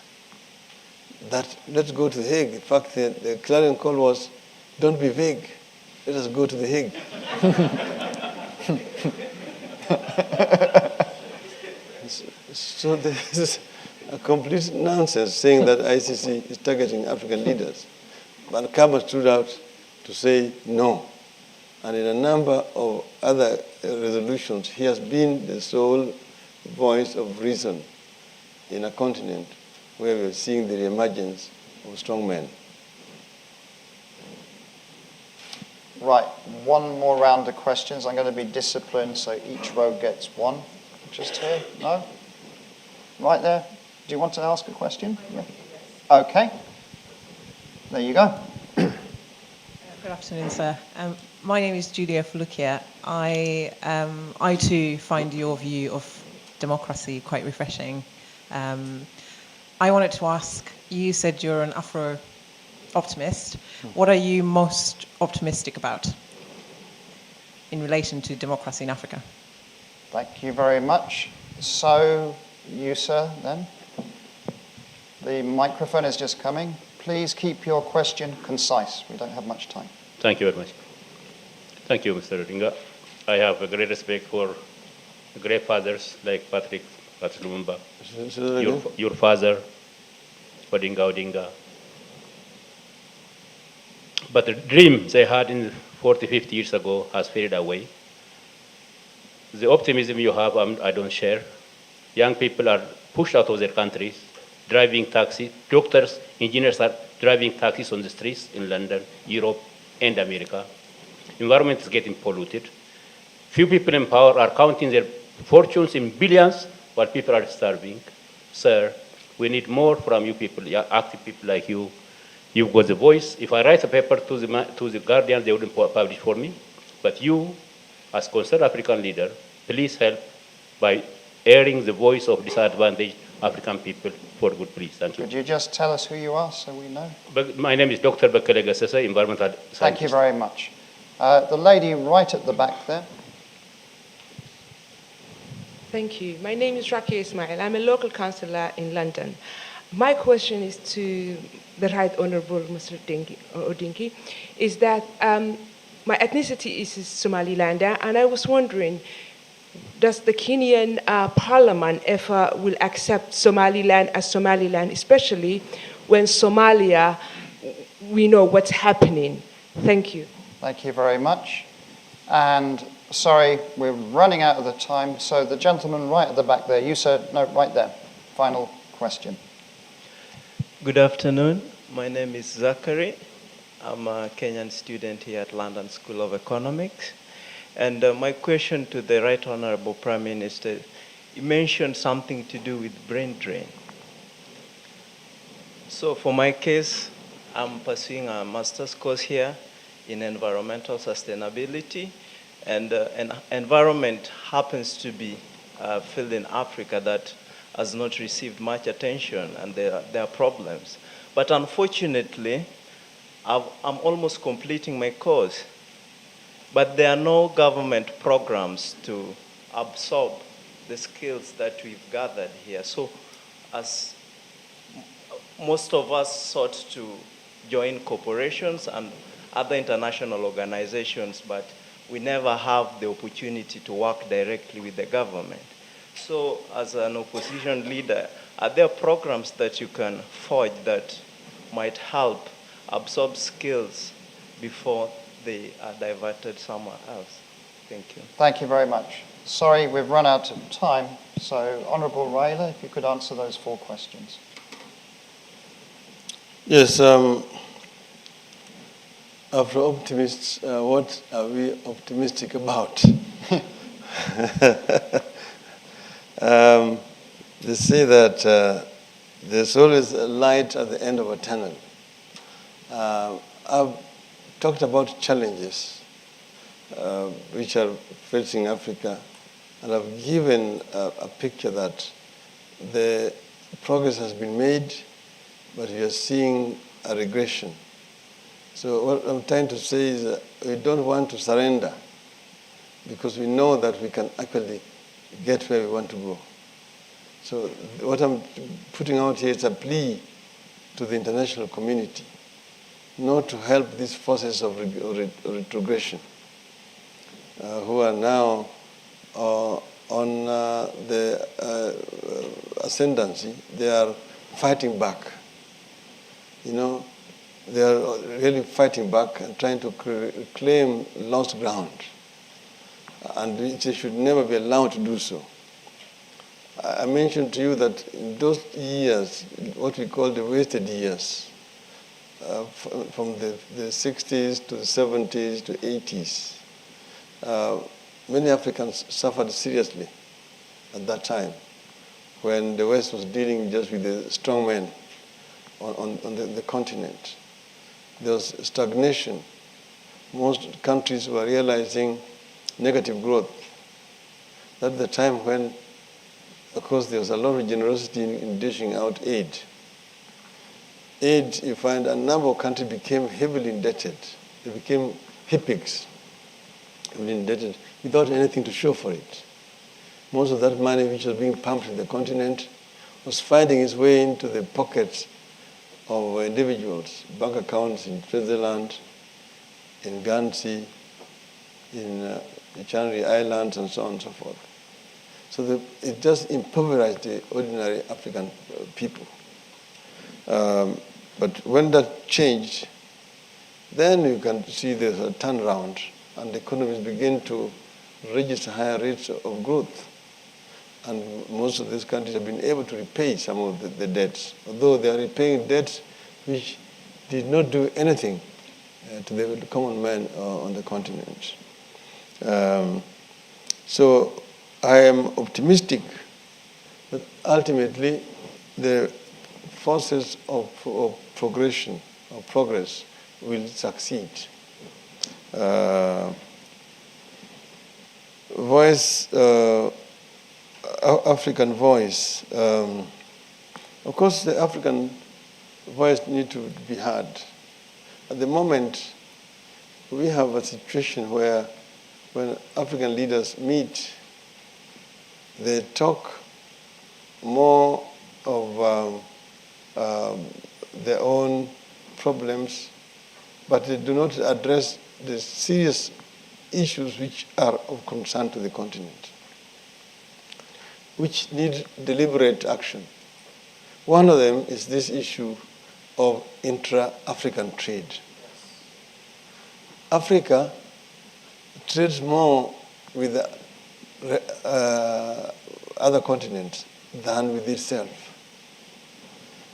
That let's go to The Hague. In fact, the clarion call was, don't be vague, let us go to The Hague. So this is a complete nonsense saying that ICC is targeting African leaders. But Kama stood out to say no. And in a number of other resolutions, he has been the sole voice of reason in a continent where we're seeing the reemergence of strong men. Right, one more round of questions. I'm going to be disciplined, so each row gets one. Just here? No? Right there. Do you want to ask a question? Yeah. Okay. There you go. Good afternoon, sir. My name is Julia Fulukia. I too find your view of democracy quite refreshing. I wanted to ask, you said you're an Afro-optimist. What are you most optimistic about in relation to democracy in Africa? Thank you very much. So, you, sir, then. The microphone is just coming. Please keep your question concise. We don't have much time. Thank you very much. Thank you, Mr. Odinga. I have a great respect for great fathers like Patrick Lumumba, your father, Odinga. But the dream they had in 40, 50 years ago has faded away. The optimism you have, I don't share. Young people are pushed out of their countries, driving taxis. Doctors, engineers are driving taxis on the streets in London, Europe, and America. Environment is getting polluted. Few people in power are counting their fortunes in billions while people are starving. Sir, we need more from you people, active people like you. You've got the voice. If I write a paper to the Guardian, they wouldn't publish for me. But you, as concerned African leader, please help by airing the voice of disadvantaged African people for good, please. Thank you. Could you just tell us who you are so we know? My name is Dr. Bekele Gassese, environmental scientist. Thank you very much. The lady right at the back there. Thank you. My name is Raki Ismail. I'm a local councillor in London. My question is to the Right Honourable Mr. Odingi, is that my ethnicity is Somalilander, and I was wondering, does the Kenyan Parliament ever will accept Somaliland as Somaliland, especially when Somalia, we know what's happening? Thank you. Thank you very much. And sorry, we're running out of the time. So the gentleman right at the back there, you said, no, right there. Final question. Good afternoon. My name is Zachary. I'm a Kenyan student here at London School of Economics. And my question to the Right Honorable Prime Minister, you mentioned something to do with brain drain. So for my case, I'm pursuing a master's course here in environmental sustainability. And environment happens to be a field in Africa that has not received much attention, and there are problems. But unfortunately, I'm almost completing my course, but there are no government programs to absorb the skills that we've gathered here. So as most of us sought to join corporations and other international organizations, but we never have the opportunity to work directly with the government. So as an opposition leader, are there programs that you can forge that might help absorb skills before they are diverted somewhere else? Thank you. Thank you very much. Sorry, we've run out of time. So, Honourable Raila, if you could answer those 4 questions. Yes, Afro-optimists, what are we optimistic about? They say that there's always a light at the end of a tunnel. I've talked about challenges which are facing Africa, and I've given a picture that the progress has been made, but we are seeing a regression. So what I'm trying to say is that we don't want to surrender, because we know that we can actually get where we want to go. So what I'm putting out here is a plea to the international community not to help these forces of retrogression who are now on the ascendancy. They are fighting back. You know, they are really fighting back and trying to claim lost ground. And they should never be allowed to do so. I mentioned to you that in those years, what we call the wasted years, from the 60s to the 70s to 80s, many Africans suffered seriously at that time when the West was dealing just with the strong men on the continent. There was stagnation. Most countries were realizing negative growth. That's the time when, of course, there was a lot of generosity in dishing out aid. Aid, you find a number of countries became heavily indebted. They became HIPICs, heavily indebted, without anything to show for it. Most of that money which was being pumped in the continent was finding its way into the pockets of individuals, bank accounts in Switzerland, in Guernsey, in the Channel Islands, and so on and so forth. So it just impoverished the ordinary African people. But when that changed, then you can see there's a turnaround, and the economies begin to register higher rates of growth. And most of these countries have been able to repay some of the debts, although they are repaying debts which did not do anything to the common man on the continent. So I am optimistic that ultimately the forces of progression, of progress, will succeed. African voice. Of course, the African voice needs to be heard. At the moment, we have a situation where when African leaders meet, they talk more of their own problems, but they do not address the serious issues which are of concern to the continent, which need deliberate action. One of them is this issue of intra-African trade. Africa trades more with other continents than with itself.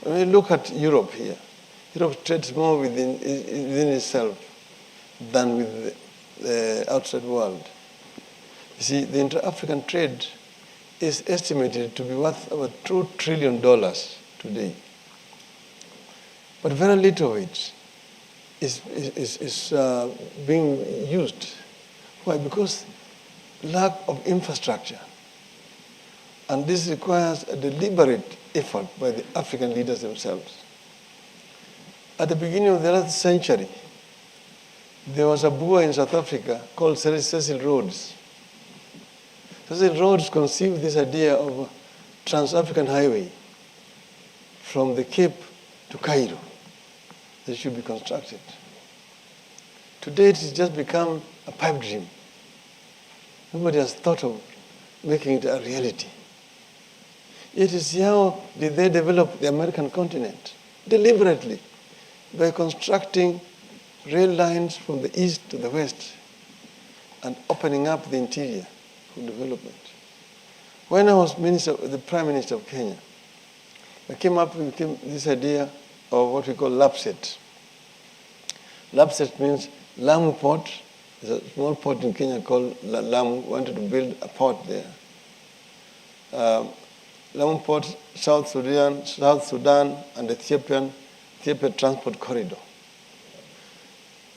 When you look at Europe here, Europe trades more within itself than with the outside world. You see, the intra-African trade is estimated to be worth about $2 trillion today. But very little of it is being used. Why? Because lack of infrastructure. And this requires a deliberate effort by the African leaders themselves. At the beginning of the last century, there was a Boer in South Africa called Cecil Rhodes. Cecil Rhodes conceived this idea of a trans-African highway from the Cape to Cairo that should be constructed. Today, it has just become a pipe dream. Nobody has thought of making it a reality. It is how did they develop the American continent? Deliberately, by constructing rail lines from the east to the west and opening up the interior for development. When I was the Prime Minister of Kenya, I came up with this idea of what we call LAPSET. LAPSET means Lamu Port. There's a small port in Kenya called Lamu. We wanted to build a port there. Lamu Port, South Sudan, and Ethiopia transport corridor.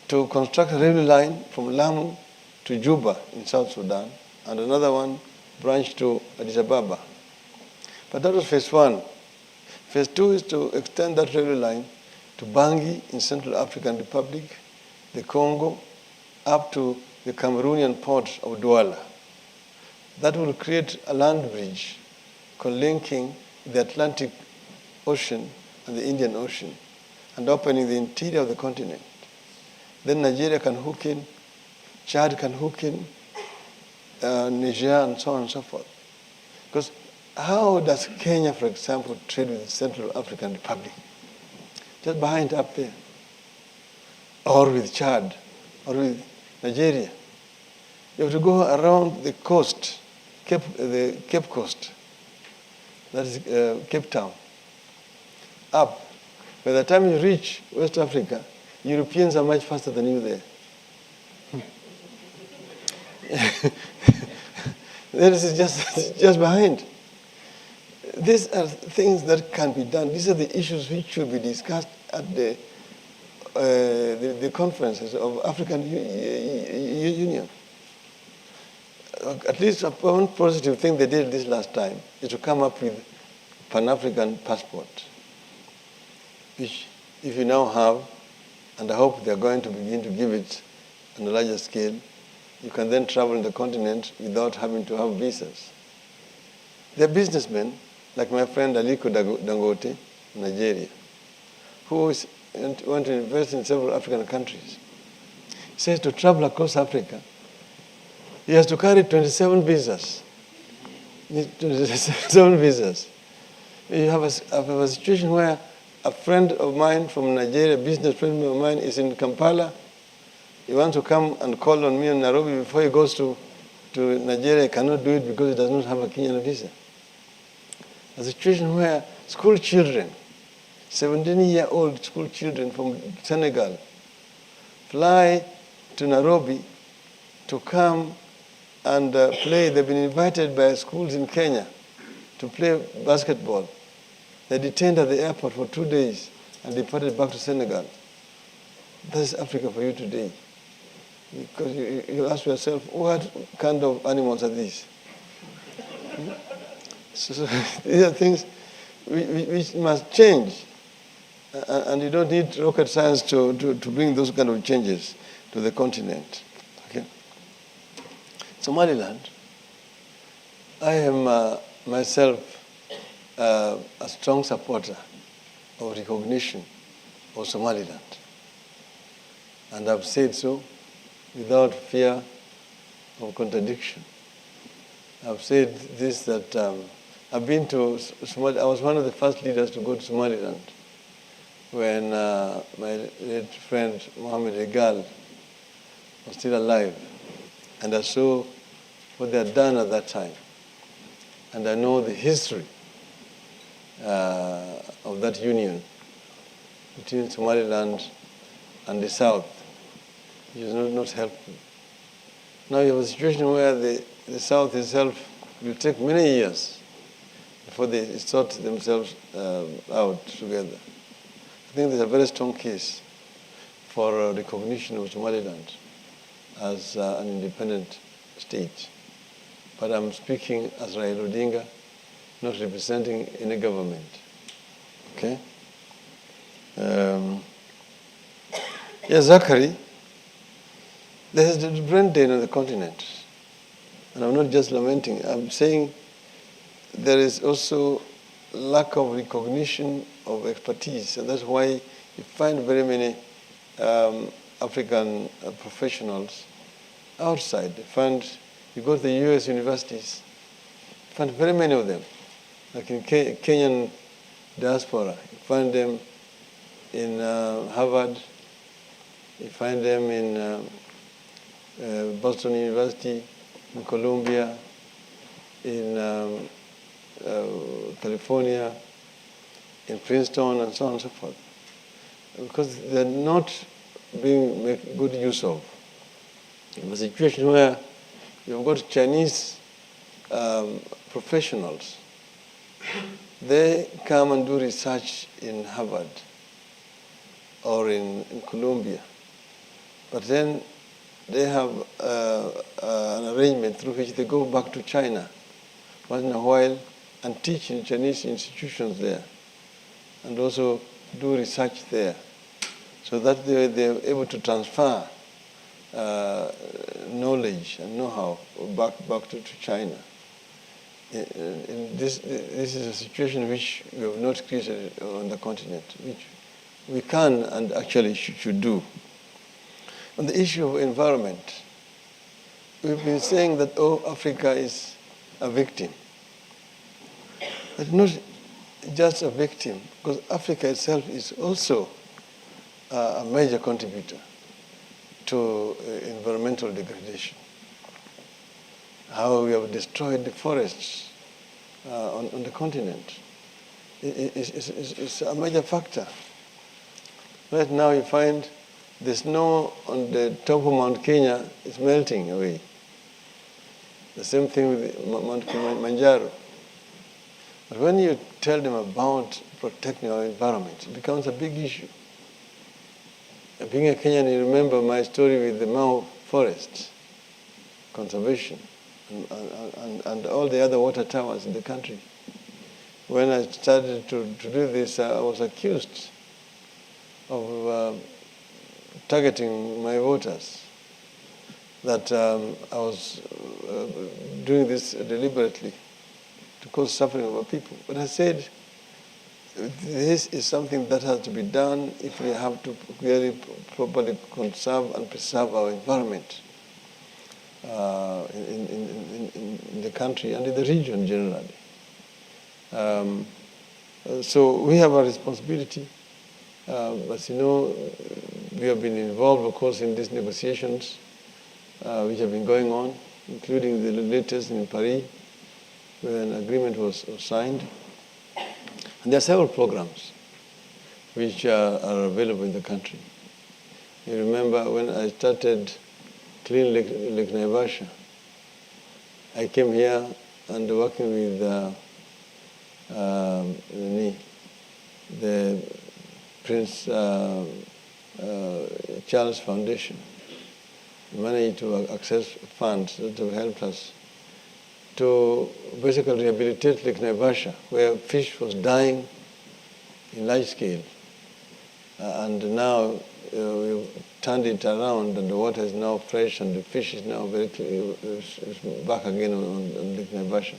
To construct a railway line from Lamu to Juba in South Sudan, and another one branch to Addis Ababa. But that was phase one. Phase two is to extend that railway line to Bangui in Central African Republic, the Congo, up to the Cameroonian port of Douala. That will create a land bridge linking the Atlantic Ocean and the Indian Ocean and opening the interior of the continent. Then Nigeria can hook in, Chad can hook in, Niger, and so on and so forth. Because how does Kenya, for example, trade with the Central African Republic? Just behind up there. Or with Chad, or with Nigeria. You have to go around the coast, the Cape Coast, that is Cape Town, up. By the time you reach West Africa, Europeans are much faster than you there. This is just behind. These are things that can be done. These are the issues which should be discussed at the conferences of African Union. At least one positive thing they did this last time is to come up with Pan-African passport, which if you now have, and I hope they're going to begin to give it on a larger scale, you can then travel in the continent without having to have visas. There are businessmen, like my friend Aliko Dangote, Nigeria, who want to invest in several African countries. He says to travel across Africa, he has to carry 27 visas. 27 visas. You have a situation where a friend of mine from Nigeria, a business friend of mine, is in Kampala. He wants to come and call on me in Nairobi before he goes to Nigeria. He cannot do it because he does not have a Kenyan visa. A situation where school children, 17-year-old school children from Senegal, fly to Nairobi to come and play. They've been invited by schools in Kenya to play basketball. They're detained at the airport for 2 days and deported back to Senegal. That is Africa for you today. Because you ask yourself, what kind of animals are these? So these are things which must change. And you don't need rocket science to bring those kind of changes to the continent. Okay? Somaliland, I am myself a strong supporter of recognition of Somaliland. And I've said so without fear of contradiction. I've said this, that I've been to Somalia. I was one of the first leaders to go to Somaliland when my late friend Mohammed Egal was still alive. And I saw what they had done at that time. And I know the history of that union between Somaliland and the South, which is not helpful. Now you have a situation where the South itself will take many years before they sort themselves out together. I think there's a very strong case for recognition of Somaliland as an independent state. But I'm speaking as Raila Odinga, not representing any government. Okay? Yes, Zachary, there is a brain drain on the continent. And I'm not just lamenting, I'm saying there is also lack of recognition of expertise. And that's why you find very many African professionals outside. You go to the US universities, you find very many of them. Like in Kenyan diaspora, you find them in Harvard, you find them in Boston University, in Columbia, in California, in Princeton, and so on and so forth. Because they're not being made good use of. In a situation where you've got Chinese professionals, they come and do research in Harvard or in Columbia, but then they have an arrangement through which they go back to China once in a while and teach in Chinese institutions there, and also do research there, so that they're able to transfer knowledge and know-how back to China. This is a situation which we have not created on the continent, which we can and actually should do. On the issue of environment, we've been saying that, Africa is a victim. But not just a victim, because Africa itself is also a major contributor to environmental degradation. How we have destroyed the forests on the continent. It's a major factor. Right now you find the snow on the top of Mount Kenya is melting away. The same thing with Mount Kilimanjaro. But when you tell them about protecting our environment, it becomes a big issue. Being a Kenyan, you remember my story with the Mau forest conservation and all the other water towers in the country. When I started to do this, I was accused of targeting my voters, that I was doing this deliberately to cause suffering of our people. But I said, this is something that has to be done if we have to really properly conserve and preserve our environment in the country and in the region generally. So we have a responsibility. As you know, we have been involved, of course, in these negotiations which have been going on, including the latest in Paris, where an agreement was signed. And there are several programs which are available in the country. You remember when I started Clean Lake Naivasha, I came here and working with the Prince Charles Foundation, managed to access funds that have helped us to basically rehabilitate Lake Naivasha, where fish was dying in large scale. And now we've turned it around and the water is now fresh and the fish is now very clear, is back again on Lake Naivasha.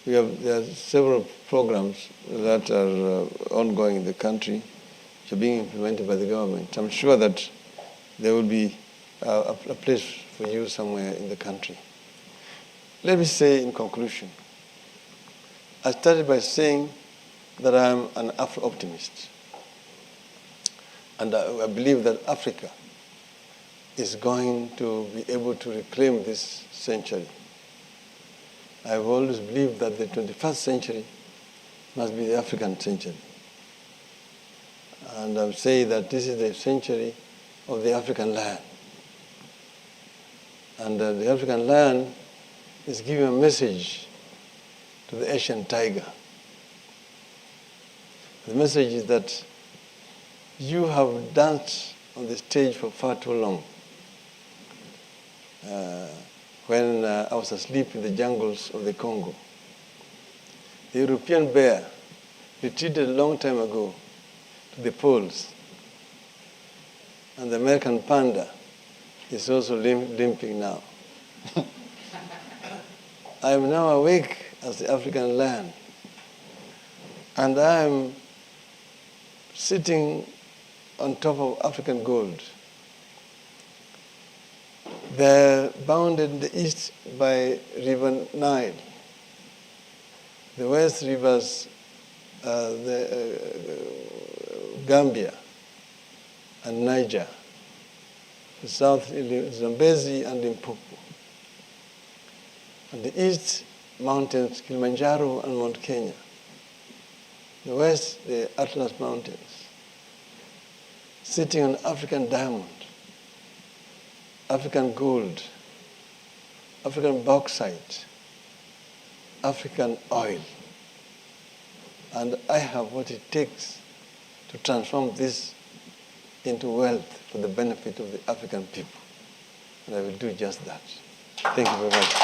There are several programs that are ongoing in the country, which are being implemented by the government. I'm sure that there will be a place for you somewhere in the country. Let me say in conclusion, I started by saying that I'm an Afro-optimist. And I believe that Africa is going to be able to reclaim this century. I've always believed that the 21st century must be the African century. And I'm saying that this is the century of the African lion. And the African lion is giving a message to the Asian tiger. The message is that you have danced on the stage for far too long. When I was asleep in the jungles of the Congo, the European bear retreated a long time ago to the poles. And the American panda is also limping now. I am now awake as the African lion. And I am sitting on top of African gold. They're bounded in the east by River Nile. The west rivers, Gambia and Niger. The south, Zambezi and Limpopo. And the east, mountains, Kilimanjaro and Mount Kenya. The west, the Atlas Mountains. Sitting on African diamond, African gold, African bauxite, African oil. And I have what it takes to transform this into wealth for the benefit of the African people. And I will do just that. Thank you very much.